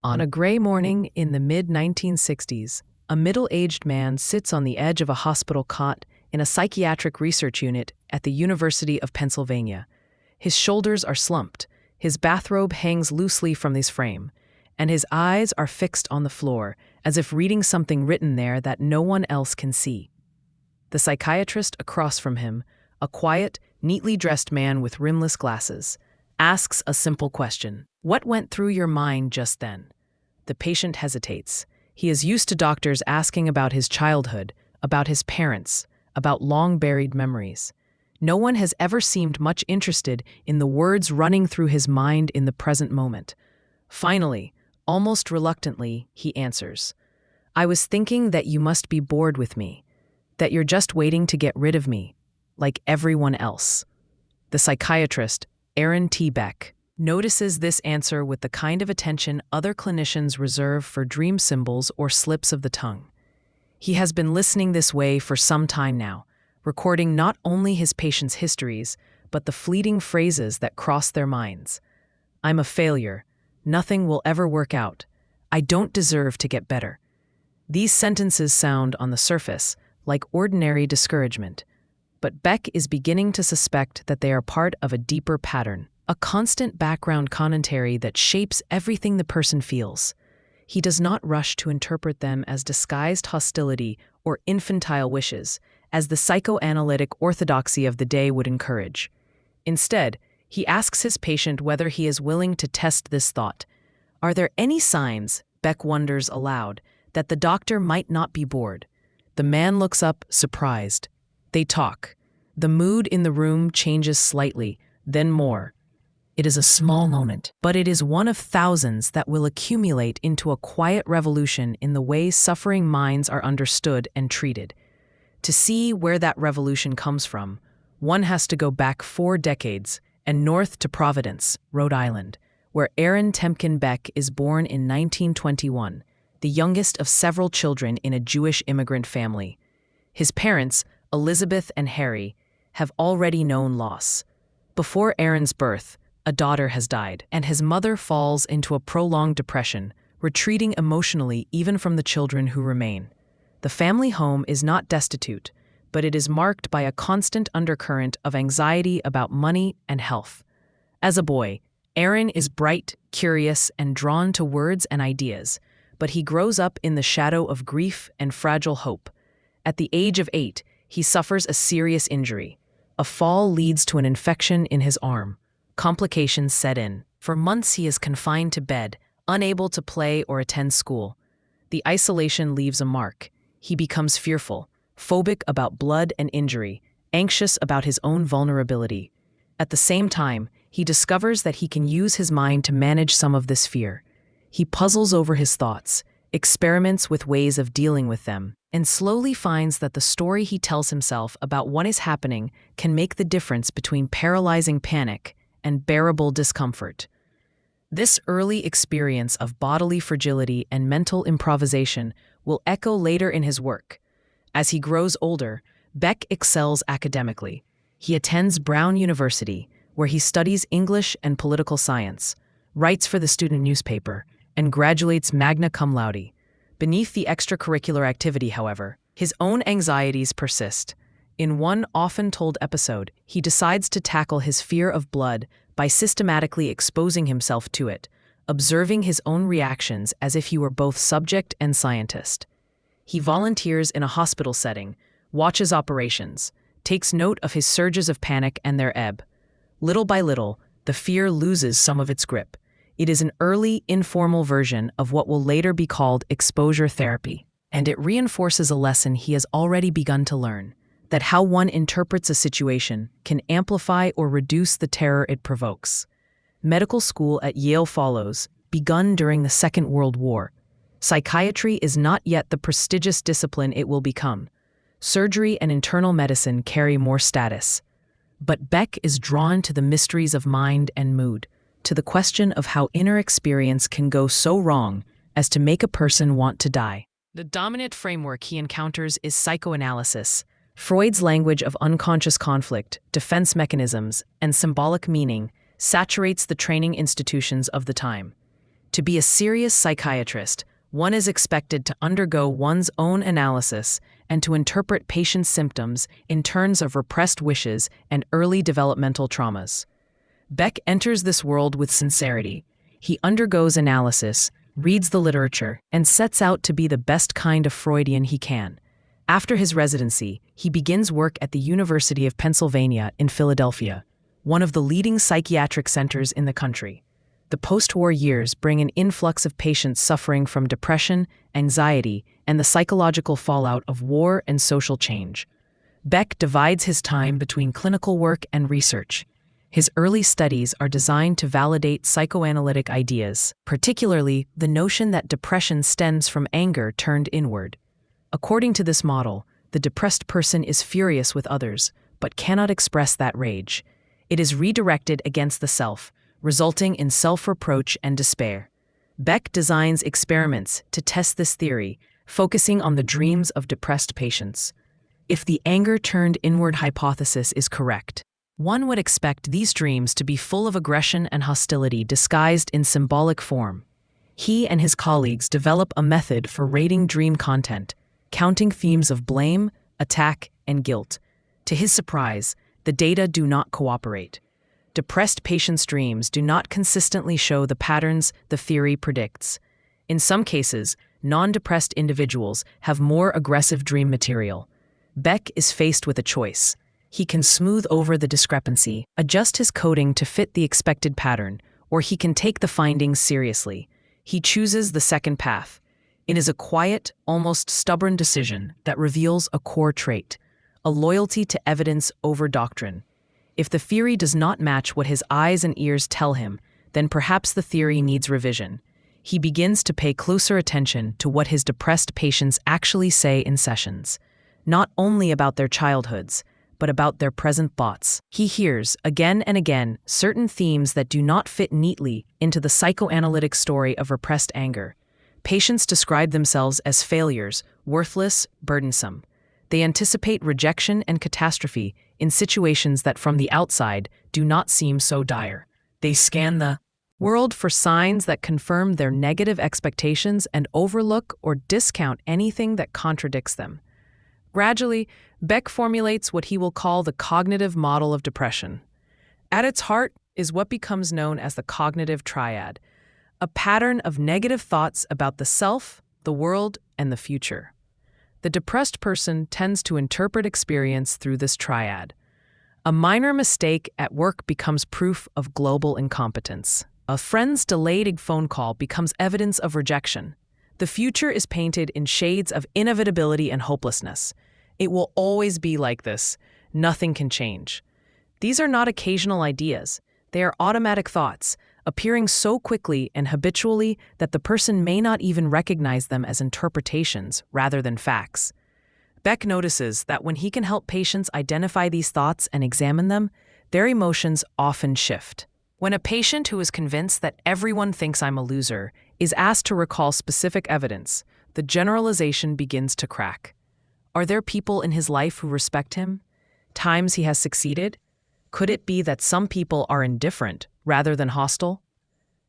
On a gray morning in the mid-1960s, a middle-aged man sits on the edge of a hospital cot in a psychiatric research unit at the University of Pennsylvania. His shoulders are slumped, his bathrobe hangs loosely from his frame, and his eyes are fixed on the floor, as if reading something written there that no one else can see. The psychiatrist across from him, a quiet, neatly dressed man with rimless glasses, asks a simple question. "What went through your mind just then?" The patient hesitates. He is used to doctors asking about his childhood, about his parents, about long-buried memories. No one has ever seemed much interested in the words running through his mind in the present moment. Finally, almost reluctantly, he answers, "I was thinking that you must be bored with me, that you're just waiting to get rid of me, like everyone else." The psychiatrist, Aaron T. Beck, notices this answer with the kind of attention other clinicians reserve for dream symbols or slips of the tongue. He has been listening this way for some time now, recording not only his patients' histories, but the fleeting phrases that cross their minds. "I'm a failure. Nothing will ever work out. I don't deserve to get better." These sentences sound, on the surface, like ordinary discouragement. But Beck is beginning to suspect that they are part of a deeper pattern, a constant background commentary that shapes everything the person feels. He does not rush to interpret them as disguised hostility or infantile wishes, as the psychoanalytic orthodoxy of the day would encourage. Instead, he asks his patient whether he is willing to test this thought. Are there any signs, Beck wonders aloud, that the doctor might not be bored? The man looks up, surprised. They talk. The mood in the room changes slightly, then more. It is a small moment, but it is one of thousands that will accumulate into a quiet revolution in the way suffering minds are understood and treated. To see where that revolution comes from, one has to go back 4 decades and north to Providence, Rhode Island, where Aaron Temkin Beck is born in 1921, the youngest of several children in a Jewish immigrant family. His parents, Elizabeth and Harry, have already known loss. Before Aaron's birth, a daughter has died, and his mother falls into a prolonged depression, retreating emotionally even from the children who remain. The family home is not destitute, but it is marked by a constant undercurrent of anxiety about money and health. As a boy, Aaron is bright, curious, and drawn to words and ideas, but he grows up in the shadow of grief and fragile hope. At the age of 8, he suffers a serious injury. A fall leads to an infection in his arm. Complications set in. For months he is confined to bed, unable to play or attend school. The isolation leaves a mark. He becomes fearful, phobic about blood and injury, anxious about his own vulnerability. At the same time, he discovers that he can use his mind to manage some of this fear. He puzzles over his thoughts, experiments with ways of dealing with them, and slowly finds that the story he tells himself about what is happening can make the difference between paralyzing panic and bearable discomfort. This early experience of bodily fragility and mental improvisation will echo later in his work. As he grows older, Beck excels academically. He attends Brown University, where he studies English and political science, writes for the student newspaper, and graduates magna cum laude. Beneath the extracurricular activity, however, his own anxieties persist. In one often-told episode, he decides to tackle his fear of blood by systematically exposing himself to it, observing his own reactions as if he were both subject and scientist. He volunteers in a hospital setting, watches operations, takes note of his surges of panic and their ebb. Little by little, the fear loses some of its grip. It is an early, informal version of what will later be called exposure therapy, and it reinforces a lesson he has already begun to learn, that how one interprets a situation can amplify or reduce the terror it provokes. Medical school at Yale follows, begun during the Second World War. Psychiatry is not yet the prestigious discipline it will become. Surgery and internal medicine carry more status. But Beck is drawn to the mysteries of mind and mood, to the question of how inner experience can go so wrong as to make a person want to die. The dominant framework he encounters is psychoanalysis, Freud's language of unconscious conflict, defense mechanisms, and symbolic meaning saturates the training institutions of the time. To be a serious psychiatrist, one is expected to undergo one's own analysis and to interpret patients' symptoms in terms of repressed wishes and early developmental traumas. Beck enters this world with sincerity. He undergoes analysis, reads the literature, and sets out to be the best kind of Freudian he can. After his residency, he begins work at the University of Pennsylvania in Philadelphia, one of the leading psychiatric centers in the country. The post-war years bring an influx of patients suffering from depression, anxiety, and the psychological fallout of war and social change. Beck divides his time between clinical work and research. His early studies are designed to validate psychoanalytic ideas, particularly the notion that depression stems from anger turned inward. According to this model, the depressed person is furious with others, but cannot express that rage. It is redirected against the self, resulting in self-reproach and despair. Beck designs experiments to test this theory, focusing on the dreams of depressed patients. If the anger-turned-inward hypothesis is correct, one would expect these dreams to be full of aggression and hostility disguised in symbolic form. He and his colleagues develop a method for rating dream content, counting themes of blame, attack, and guilt. To his surprise, the data do not cooperate. Depressed patients' dreams do not consistently show the patterns the theory predicts. In some cases, non-depressed individuals have more aggressive dream material. Beck is faced with a choice. He can smooth over the discrepancy, adjust his coding to fit the expected pattern, or he can take the findings seriously. He chooses the second path. It is a quiet, almost stubborn decision that reveals a core trait, a loyalty to evidence over doctrine. If the theory does not match what his eyes and ears tell him, then perhaps the theory needs revision. He begins to pay closer attention to what his depressed patients actually say in sessions, not only about their childhoods, but about their present thoughts. He hears, again and again, certain themes that do not fit neatly into the psychoanalytic story of repressed anger. Patients describe themselves as failures, worthless, burdensome. They anticipate rejection and catastrophe in situations that from the outside do not seem so dire. They scan the world for signs that confirm their negative expectations and overlook or discount anything that contradicts them. Gradually, Beck formulates what he will call the cognitive model of depression. At its heart is what becomes known as the cognitive triad, a pattern of negative thoughts about the self, the world, and the future. The depressed person tends to interpret experience through this triad. A minor mistake at work becomes proof of global incompetence. A friend's delayed phone call becomes evidence of rejection. The future is painted in shades of inevitability and hopelessness. It will always be like this. Nothing can change. These are not occasional ideas. They are automatic thoughts, appearing so quickly and habitually that the person may not even recognize them as interpretations rather than facts. Beck notices that when he can help patients identify these thoughts and examine them, their emotions often shift. When a patient who is convinced that everyone thinks I'm a loser is asked to recall specific evidence, the generalization begins to crack. Are there people in his life who respect him? Times he has succeeded? Could it be that some people are indifferent rather than hostile?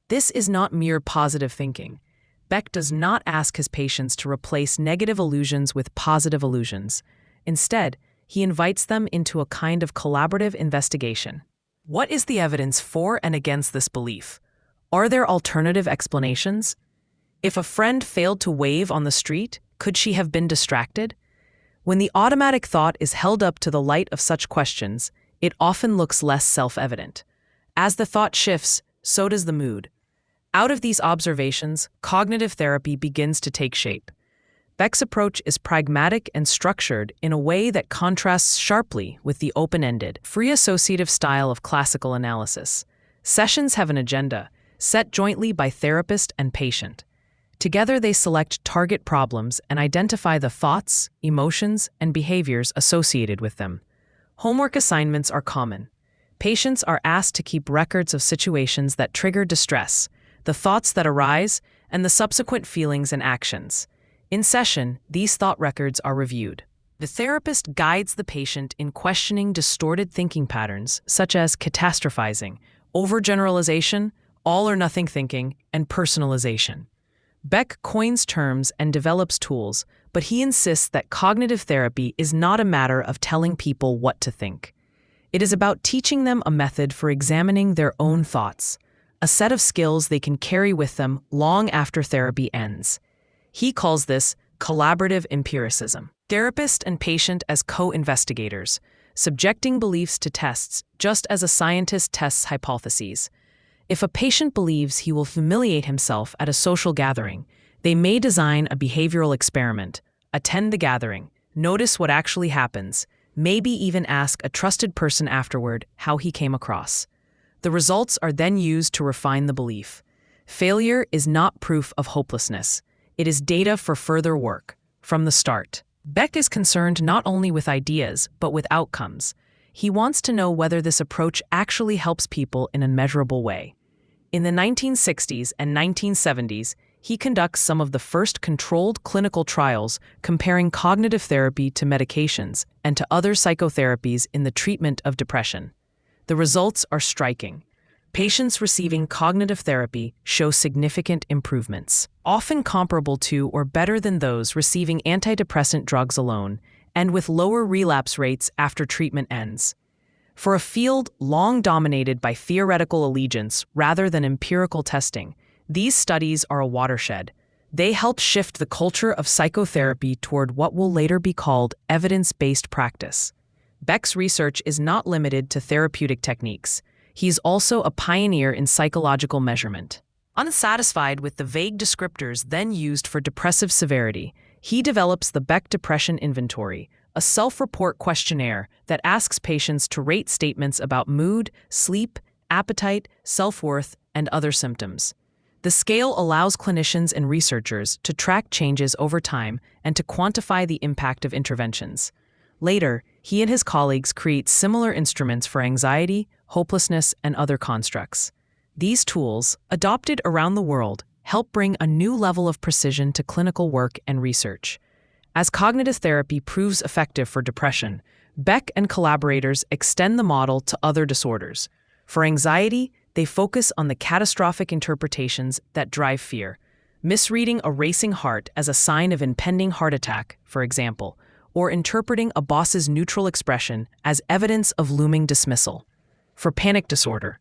This is not mere positive thinking. Beck does not ask his patients to replace negative illusions with positive illusions. Instead, he invites them into a kind of collaborative investigation. What is the evidence for and against this belief? Are there alternative explanations? If a friend failed to wave on the street, could she have been distracted? When the automatic thought is held up to the light of such questions, it often looks less self-evident. As the thought shifts, so does the mood. Out of these observations, cognitive therapy begins to take shape. Beck's approach is pragmatic and structured in a way that contrasts sharply with the open-ended, free associative style of classical analysis. Sessions have an agenda, set jointly by therapist and patient. Together they select target problems and identify the thoughts, emotions, and behaviors associated with them. Homework assignments are common. Patients are asked to keep records of situations that trigger distress, the thoughts that arise, and the subsequent feelings and actions. In session, these thought records are reviewed. The therapist guides the patient in questioning distorted thinking patterns such as catastrophizing, overgeneralization, all-or-nothing thinking, and personalization. Beck coins terms and develops tools, but he insists that cognitive therapy is not a matter of telling people what to think. It is about teaching them a method for examining their own thoughts, a set of skills they can carry with them long after therapy ends. He calls this collaborative empiricism. Therapist and patient as co-investigators, subjecting beliefs to tests just as a scientist tests hypotheses. If a patient believes he will humiliate himself at a social gathering, they may design a behavioral experiment, attend the gathering, notice what actually happens, maybe even ask a trusted person afterward how he came across. The results are then used to refine the belief. Failure is not proof of hopelessness. It is data for further work, from the start. Beck is concerned not only with ideas, but with outcomes. He wants to know whether this approach actually helps people in a measurable way. In the 1960s and 1970s, he conducts some of the first controlled clinical trials comparing cognitive therapy to medications and to other psychotherapies in the treatment of depression. The results are striking. Patients receiving cognitive therapy show significant improvements, often comparable to or better than those receiving antidepressant drugs alone, and with lower relapse rates after treatment ends. For a field long dominated by theoretical allegiance rather than empirical testing, these studies are a watershed. They help shift the culture of psychotherapy toward what will later be called evidence-based practice. Beck's research is not limited to therapeutic techniques. He's also a pioneer in psychological measurement. Unsatisfied with the vague descriptors then used for depressive severity, he develops the Beck Depression Inventory, a self-report questionnaire that asks patients to rate statements about mood, sleep, appetite, self-worth, and other symptoms. The scale allows clinicians and researchers to track changes over time and to quantify the impact of interventions. Later, he and his colleagues create similar instruments for anxiety, hopelessness, and other constructs. These tools, adopted around the world, help bring a new level of precision to clinical work and research. As cognitive therapy proves effective for depression, Beck and collaborators extend the model to other disorders. For anxiety, they focus on the catastrophic interpretations that drive fear, misreading a racing heart as a sign of impending heart attack, for example, or interpreting a boss's neutral expression as evidence of looming dismissal. For panic disorder,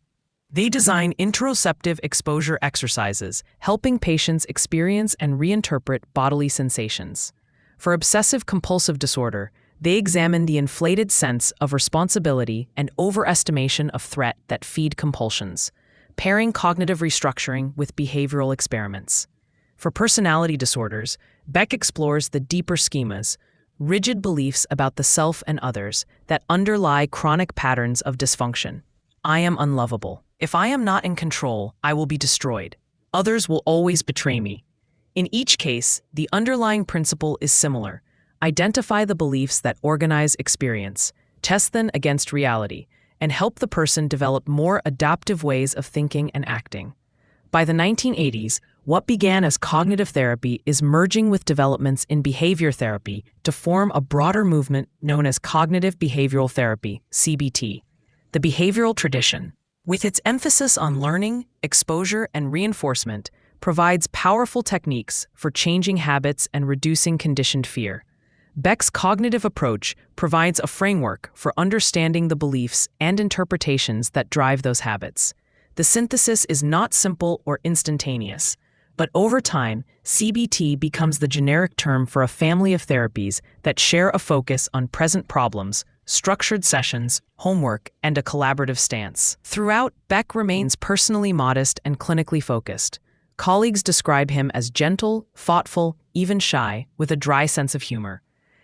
they design interoceptive exposure exercises, helping patients experience and reinterpret bodily sensations. For obsessive-compulsive disorder, they examine the inflated sense of responsibility and overestimation of threat that feed compulsions, pairing cognitive restructuring with behavioral experiments. For personality disorders, Beck explores the deeper schemas, rigid beliefs about the self and others that underlie chronic patterns of dysfunction. I am unlovable. If I am not in control, I will be destroyed. Others will always betray me. In each case, the underlying principle is similar. Identify the beliefs that organize experience, test them against reality, and help the person develop more adaptive ways of thinking and acting. By the 1980s, what began as cognitive therapy is merging with developments in behavior therapy to form a broader movement known as cognitive behavioral therapy, CBT. The behavioral tradition, with its emphasis on learning, exposure, and reinforcement, provides powerful techniques for changing habits and reducing conditioned fear. Beck's cognitive approach provides a framework for understanding the beliefs and interpretations that drive those habits. The synthesis is not simple or instantaneous, but over time, CBT becomes the generic term for a family of therapies that share a focus on present problems, structured sessions, homework, and a collaborative stance. Throughout, Beck remains personally modest and clinically focused. Colleagues describe him as gentle, thoughtful, even shy, with a dry sense of humor.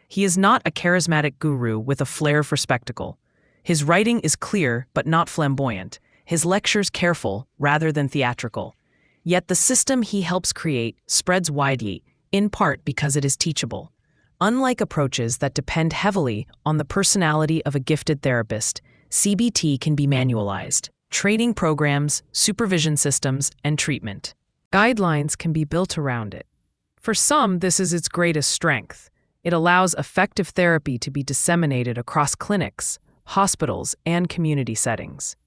He is not a charismatic guru with a flair for spectacle. His writing is clear but not flamboyant, his lectures careful rather than theatrical. Yet the system he helps create spreads widely, in part because it is teachable. Unlike approaches that depend heavily on the personality of a gifted therapist, CBT can be manualized. Training programs, supervision systems, and treatment guidelines can be built around it. For some, this is its greatest strength. It allows effective therapy to be disseminated across clinics, hospitals, and community settings.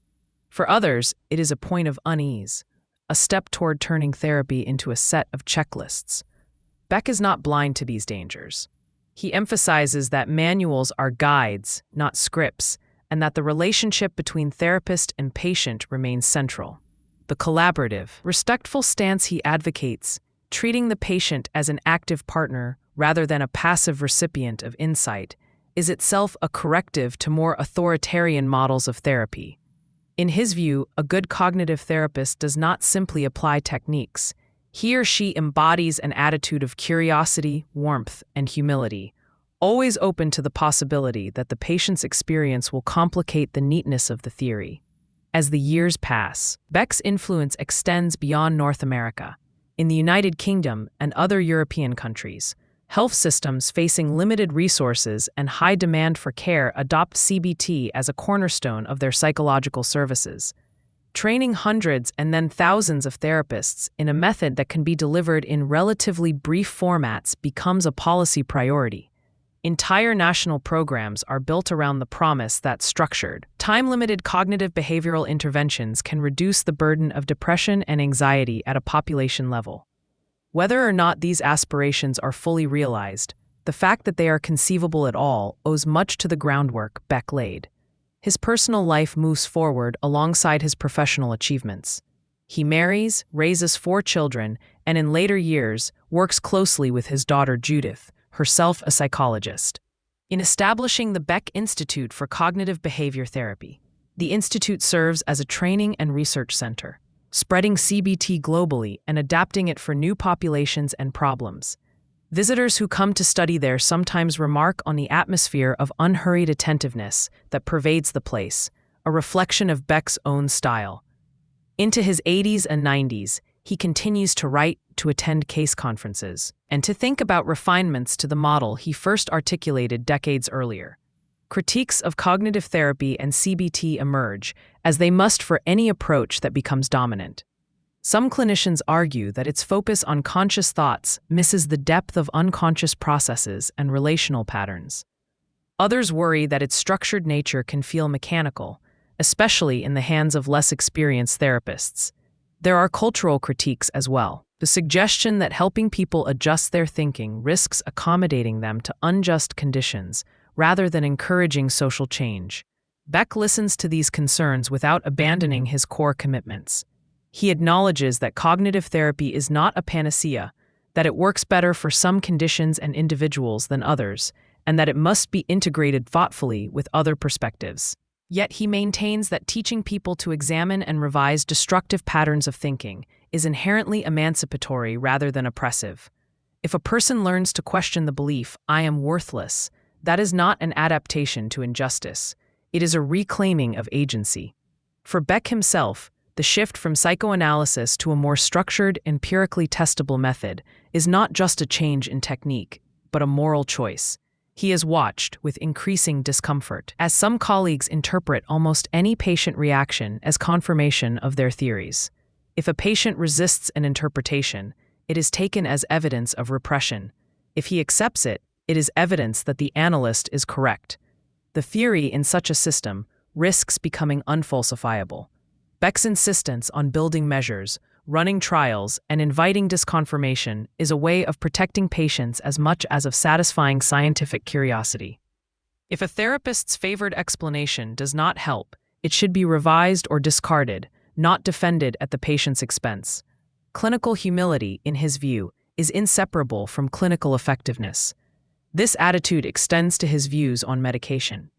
For others, it is a point of unease, a step toward turning therapy into a set of checklists. Beck is not blind to these dangers. He emphasizes that manuals are guides, not scripts, and that the relationship between therapist and patient remains central. The collaborative, respectful stance he advocates, treating the patient as an active partner rather than a passive recipient of insight, is itself a corrective to more authoritarian models of therapy. In his view, a good cognitive therapist does not simply apply techniques. He or she embodies an attitude of curiosity, warmth, and humility, always open to the possibility that the patient's experience will complicate the neatness of the theory. As the years pass, Beck's influence extends beyond North America. In the United Kingdom and other European countries, health systems facing limited resources and high demand for care adopt CBT as a cornerstone of their psychological services. Training hundreds and then thousands of therapists in a method that can be delivered in relatively brief formats becomes a policy priority. Entire national programs are built around the promise that structured, time-limited cognitive behavioral interventions can reduce the burden of depression and anxiety at a population level. Whether or not these aspirations are fully realized, the fact that they are conceivable at all owes much to the groundwork Beck laid. His personal life moves forward alongside his professional achievements. He marries, raises 4 children, and in later years works closely with his daughter Judith, herself a psychologist. In establishing the Beck Institute for Cognitive Behavior Therapy, the institute serves as a training and research center, spreading CBT globally and adapting it for new populations and problems. Visitors who come to study there sometimes remark on the atmosphere of unhurried attentiveness that pervades the place, a reflection of Beck's own style. Into his 80s and 90s, he continues to write, to attend case conferences, and to think about refinements to the model he first articulated decades earlier. Critiques of cognitive therapy and CBT emerge, as they must for any approach that becomes dominant. Some clinicians argue that its focus on conscious thoughts misses the depth of unconscious processes and relational patterns. Others worry that its structured nature can feel mechanical, especially in the hands of less experienced therapists. There are cultural critiques as well. The suggestion that helping people adjust their thinking risks accommodating them to unjust conditions rather than encouraging social change. Beck listens to these concerns without abandoning his core commitments. He acknowledges that cognitive therapy is not a panacea, that it works better for some conditions and individuals than others, and that it must be integrated thoughtfully with other perspectives. Yet he maintains that teaching people to examine and revise destructive patterns of thinking is inherently emancipatory rather than oppressive. If a person learns to question the belief, "I am worthless," that is not an adaptation to injustice. It is a reclaiming of agency. For Beck himself, the shift from psychoanalysis to a more structured, empirically testable method is not just a change in technique, but a moral choice. He is watched with increasing discomfort, as some colleagues interpret almost any patient reaction as confirmation of their theories. If a patient resists an interpretation, it is taken as evidence of repression. If he accepts it, it is evidence that the analyst is correct. The theory in such a system risks becoming unfalsifiable. Beck's insistence on building measures, running trials, and inviting disconfirmation is a way of protecting patients as much as of satisfying scientific curiosity. If a therapist's favored explanation does not help, it should be revised or discarded, not defended at the patient's expense. Clinical humility, in his view, is inseparable from clinical effectiveness. This attitude extends to his views on medication.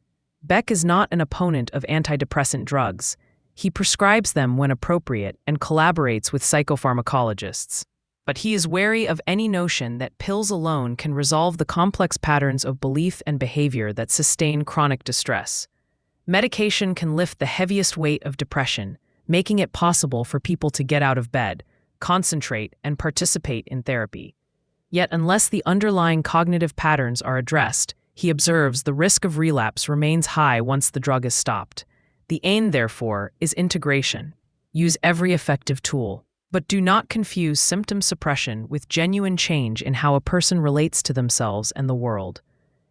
Beck is not an opponent of antidepressant drugs. He prescribes them when appropriate and collaborates with psychopharmacologists. But he is wary of any notion that pills alone can resolve the complex patterns of belief and behavior that sustain chronic distress. Medication can lift the heaviest weight of depression, making it possible for people to get out of bed, concentrate, and participate in therapy. Yet unless the underlying cognitive patterns are addressed, he observes the risk of relapse remains high once the drug is stopped. The aim, therefore, is integration. Use every effective tool, but do not confuse symptom suppression with genuine change in how a person relates to themselves and the world.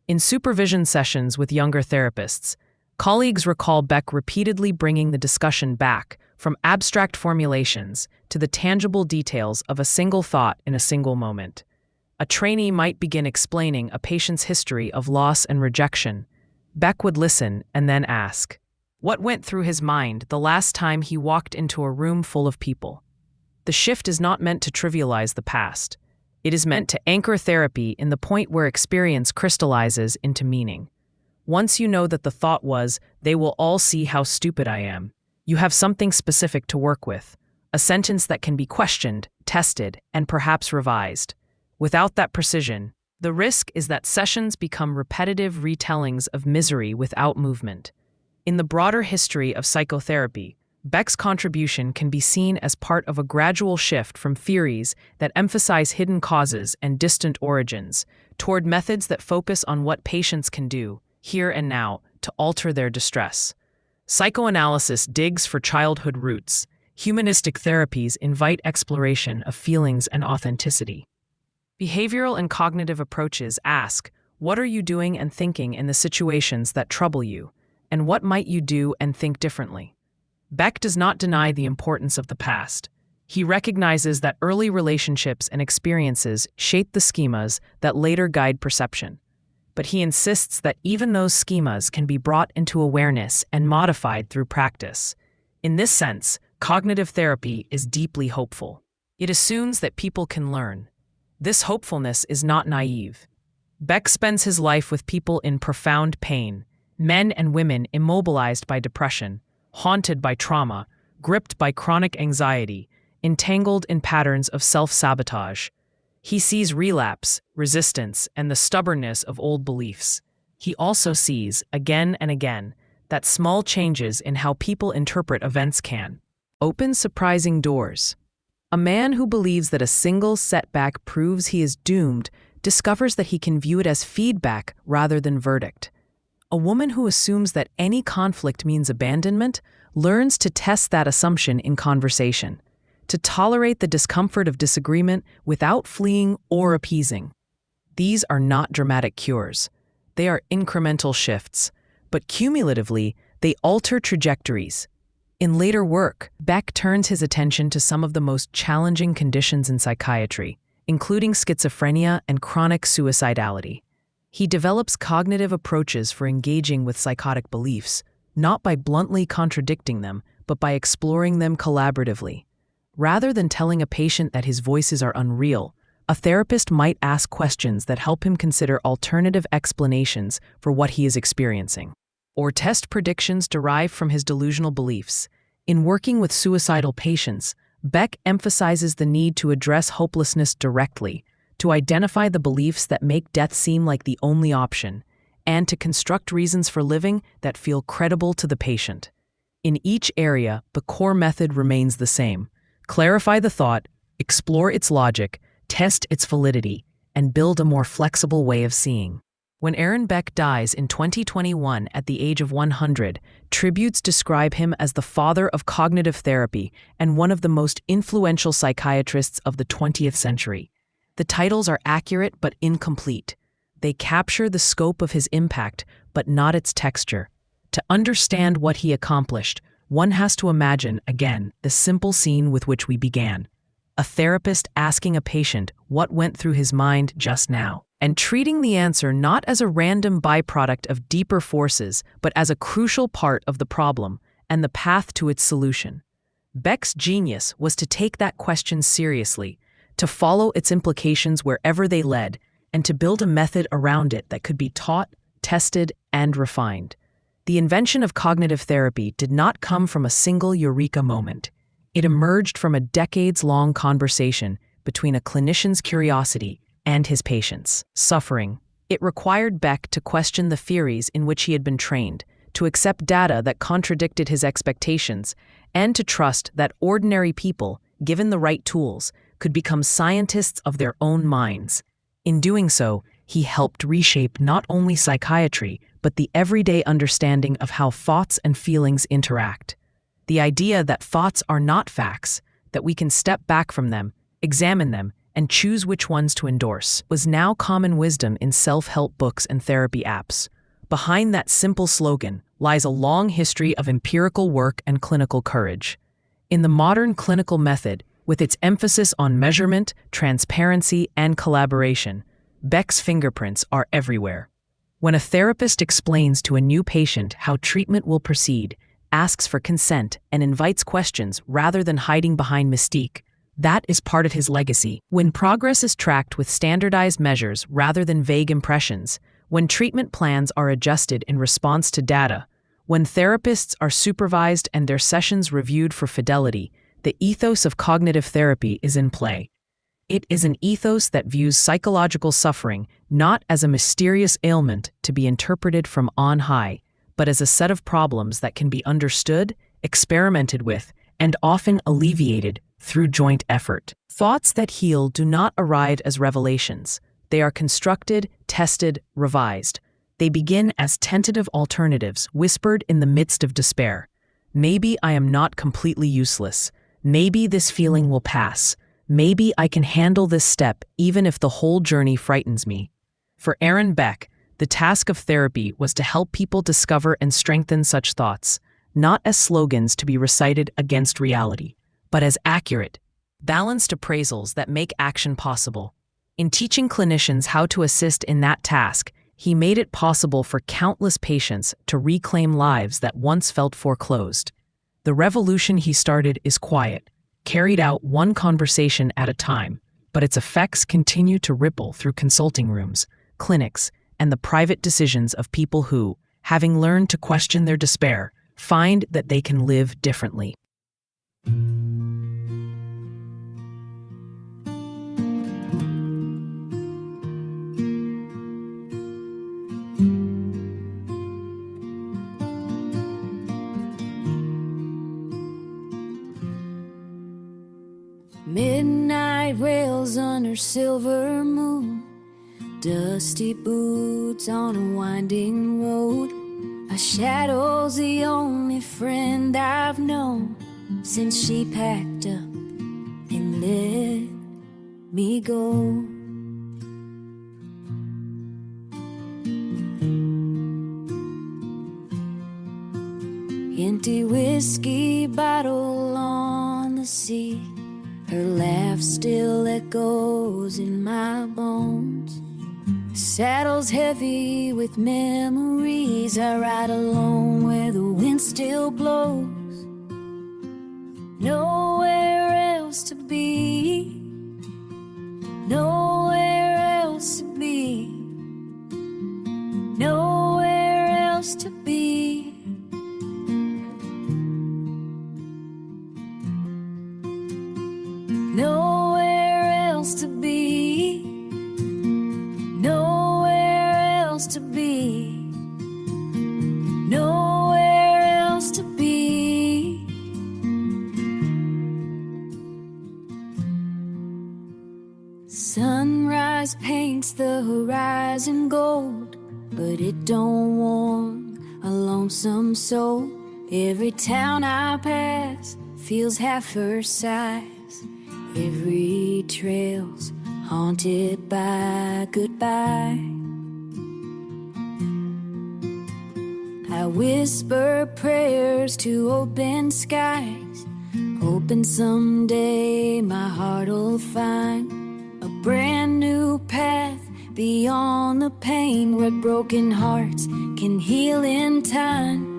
In supervision sessions with younger therapists, Colleagues recall Beck repeatedly bringing the discussion back from abstract formulations to the tangible details of a single thought in a single moment. A trainee might begin explaining a patient's history of loss and rejection. Beck would listen and then ask, what went through his mind the last time he walked into a room full of people? The shift is not meant to trivialize the past. It is meant to anchor therapy in the point where experience crystallizes into meaning. Once you know that the thought was, they will all see how stupid I am, you have something specific to work with, a sentence that can be questioned, tested, and perhaps revised. Without that precision, the risk is that sessions become repetitive retellings of misery without movement. In the broader history of psychotherapy, Beck's contribution can be seen as part of a gradual shift from theories that emphasize hidden causes and distant origins toward methods that focus on what patients can do, here and now, to alter their distress. Psychoanalysis digs for childhood roots. Humanistic therapies invite exploration of feelings and authenticity. Behavioral and cognitive approaches ask, what are you doing and thinking in the situations that trouble you, and what might you do and think differently? Beck does not deny the importance of the past. He recognizes that early relationships and experiences shape the schemas that later guide perception. But he insists that even those schemas can be brought into awareness and modified through practice. In this sense, cognitive therapy is deeply hopeful. It assumes that people can learn. This hopefulness is not naive. Beck spends his life with people in profound pain, men and women immobilized by depression, haunted by trauma, gripped by chronic anxiety, entangled in patterns of self-sabotage. He sees relapse, resistance, and the stubbornness of old beliefs. He also sees, again and again, that small changes in how people interpret events can open surprising doors. A man who believes that a single setback proves he is doomed discovers that he can view it as feedback rather than verdict. A woman who assumes that any conflict means abandonment learns to test that assumption in conversation, to tolerate the discomfort of disagreement without fleeing or appeasing. These are not dramatic cures. They are incremental shifts, but cumulatively, they alter trajectories. In later work, Beck turns his attention to some of the most challenging conditions in psychiatry, including schizophrenia and chronic suicidality. He develops cognitive approaches for engaging with psychotic beliefs, not by bluntly contradicting them, but by exploring them collaboratively. Rather than telling a patient that his voices are unreal, a therapist might ask questions that help him consider alternative explanations for what he is experiencing, or test predictions derived from his delusional beliefs. In working with suicidal patients, Beck emphasizes the need to address hopelessness directly, to identify the beliefs that make death seem like the only option, and to construct reasons for living that feel credible to the patient. In each area, the core method remains the same. Clarify the thought, explore its logic, test its validity, and build a more flexible way of seeing. When Aaron Beck dies in 2021 at the age of 100, tributes describe him as the father of cognitive therapy and one of the most influential psychiatrists of the 20th century. The titles are accurate but incomplete. They capture the scope of his impact, but not its texture. To understand what he accomplished, one has to imagine, again, the simple scene with which we began. A therapist asking a patient what went through his mind just now, and treating the answer not as a random byproduct of deeper forces, but as a crucial part of the problem and the path to its solution. Beck's genius was to take that question seriously, to follow its implications wherever they led, and to build a method around it that could be taught, tested, and refined. The invention of cognitive therapy did not come from a single eureka moment. It emerged from a decades-long conversation between a clinician's curiosity and his patient's suffering. It required Beck to question the theories in which he had been trained, to accept data that contradicted his expectations, and to trust that ordinary people, given the right tools, could become scientists of their own minds. In doing so, he helped reshape not only psychiatry, but the everyday understanding of how thoughts and feelings interact. The idea that thoughts are not facts, that we can step back from them, examine them, and choose which ones to endorse, was now common wisdom in self-help books and therapy apps. Behind that simple slogan lies a long history of empirical work and clinical courage. In the modern clinical method, with its emphasis on measurement, transparency, and collaboration, Beck's fingerprints are everywhere. When a therapist explains to a new patient how treatment will proceed, asks for consent, and invites questions rather than hiding behind mystique, that is part of his legacy. When progress is tracked with standardized measures rather than vague impressions, when treatment plans are adjusted in response to data, when therapists are supervised and their sessions reviewed for fidelity, the ethos of cognitive therapy is in play. It is an ethos that views psychological suffering not as a mysterious ailment to be interpreted from on high, but as a set of problems that can be understood, experimented with, and often alleviated through joint effort. Thoughts that heal do not arrive as revelations. They are constructed, tested, revised. They begin as tentative alternatives whispered in the midst of despair. Maybe I am not completely useless. Maybe this feeling will pass. Maybe I can handle this step even if the whole journey frightens me. For Aaron Beck, the task of therapy was to help people discover and strengthen such thoughts, not as slogans to be recited against reality, but as accurate, balanced appraisals that make action possible. In teaching clinicians how to assist in that task, he made it possible for countless patients to reclaim lives that once felt foreclosed. The revolution he started is quiet, carried out one conversation at a time, but its effects continue to ripple through consulting rooms, clinics, and the private decisions of people who, having learned to question their despair, find that they can live differently. Midnight rails under silver moon, dusty boots on a winding road. A shadow's the only friend I've known since she packed up and let me go. Empty whiskey bottle on the seat, her laugh still echoes in my bones. Saddle's heavy with memories. I ride alone where the wind still blows. Nowhere else to be. Nowhere else to be. Nowhere else to be. Nowhere else to be. Nowhere else to be. Nowhere else to be. Sunrise paints the horizon gold, but it don't warm a lonesome soul. Every town I pass feels half her size. Every trail's haunted by goodbye. I whisper prayers to open skies, hoping someday my heart'll find a brand new path beyond the pain, where broken hearts can heal in time.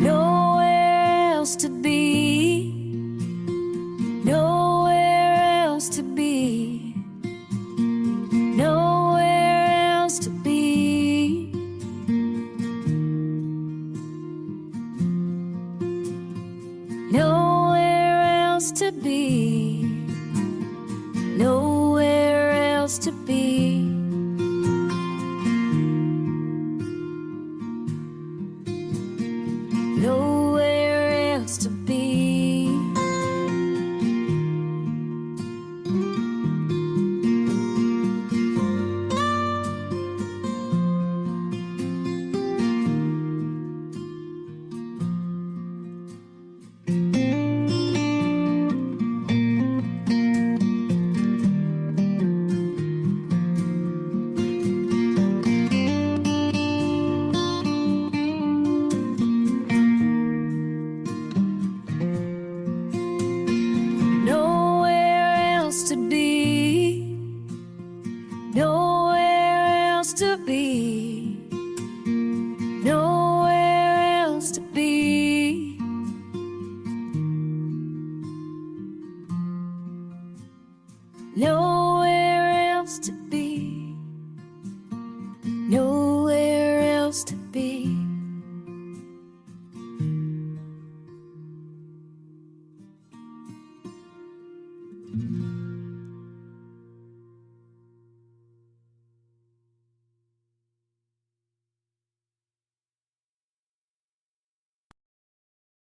Nowhere else to be. Nowhere else to be. Nowhere else to be. Nowhere else to be. Nowhere else to be. Nowhere else to be. nowhere else to be.